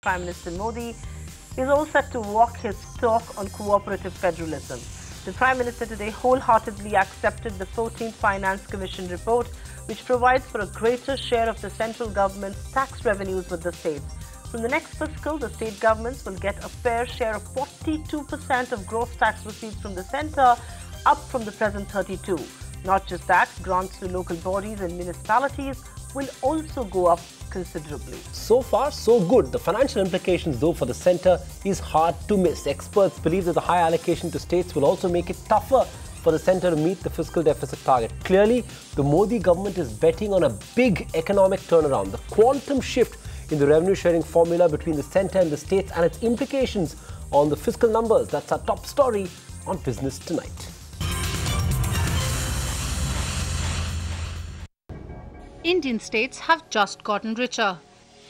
Prime Minister Modi is all set to walk his talk on cooperative federalism. The Prime Minister today wholeheartedly accepted the 14th Finance Commission report, which provides for a greater share of the central government's tax revenues with the states. From the next fiscal, the state governments will get a fair share of 42% of gross tax receipts from the centre, up from the present 32%. Not just that, grants to local bodies and municipalities will also go up considerably. So far, so good. The financial implications, though, for the centre is hard to miss. Experts believe that the high allocation to states will also make it tougher for the centre to meet the fiscal deficit target. Clearly, the Modi government is betting on a big economic turnaround. The quantum shift in the revenue sharing formula between the centre and the states and its implications on the fiscal numbers. That's our top story on Business Tonight. Indian states have just gotten richer.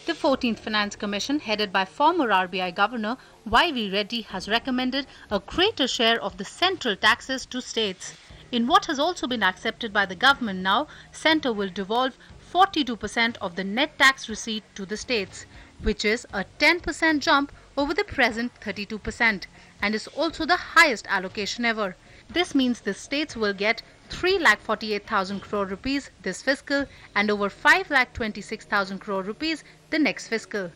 The 14th Finance Commission, headed by former RBI Governor Y.V. Reddy, has recommended a greater share of the central taxes to states. In what has also been accepted by the government now, centre will devolve 42% of the net tax receipt to the states, which is a 10% jump over the present 32% and is also the highest allocation ever. This means the states will get 3,48,000 crore rupees this fiscal and over 5,26,000 crore rupees the next fiscal.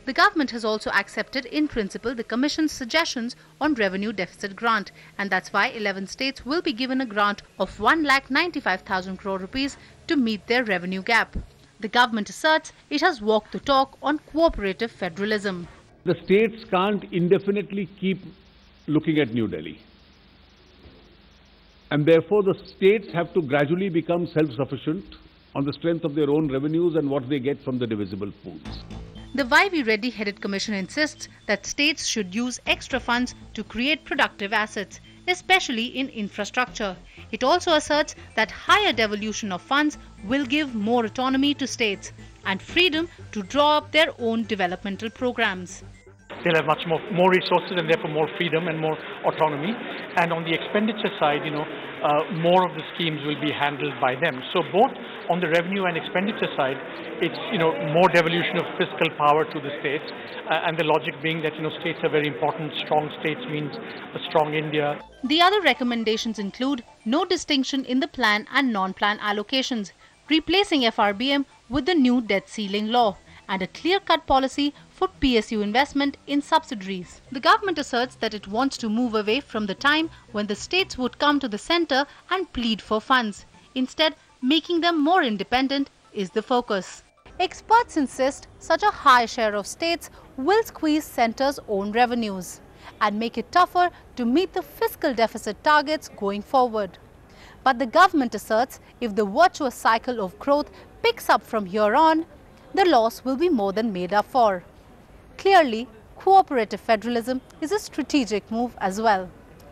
The government has also accepted in principle the Commission's suggestions on revenue deficit grant, and that's why 11 states will be given a grant of 1,95,000 crore rupees to meet their revenue gap. The government asserts it has walked the talk on cooperative federalism. The states can't indefinitely keep looking at New Delhi. And therefore, the states have to gradually become self-sufficient on the strength of their own revenues and what they get from the divisible pools. The Y.V. Reddy-headed commission insists that states should use extra funds to create productive assets, especially in infrastructure. It also asserts that higher devolution of funds will give more autonomy to states and freedom to draw up their own developmental programs. They'll have much more resources and therefore more freedom and more autonomy. And on the expenditure side, more of the schemes will be handled by them. So both on the revenue and expenditure side, it's more devolution of fiscal power to the states, and the logic being that states are very important. Strong states means a strong India. The other recommendations include no distinction in the plan and non-plan allocations, replacing FRBM with the new debt ceiling law, and a clear-cut policy for PSU investment in subsidiaries. The government asserts that it wants to move away from the time when the states would come to the centre and plead for funds. Instead, making them more independent is the focus. Experts insist such a high share of states will squeeze centre's own revenues and make it tougher to meet the fiscal deficit targets going forward. But the government asserts if the virtuous cycle of growth picks up from here on, the loss will be more than made up for. Clearly, cooperative federalism is a strategic move as well.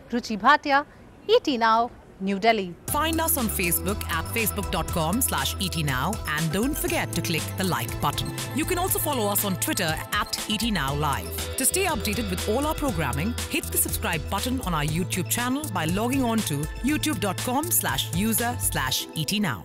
Ruchi Bhatia, ET Now, New Delhi. Find us on Facebook at facebook.com/ETNow and don't forget to click the like button. You can also follow us on Twitter at ETNowLive. To stay updated with all our programming, hit the subscribe button on our YouTube channel by logging on to youtube.com/user/ETNow.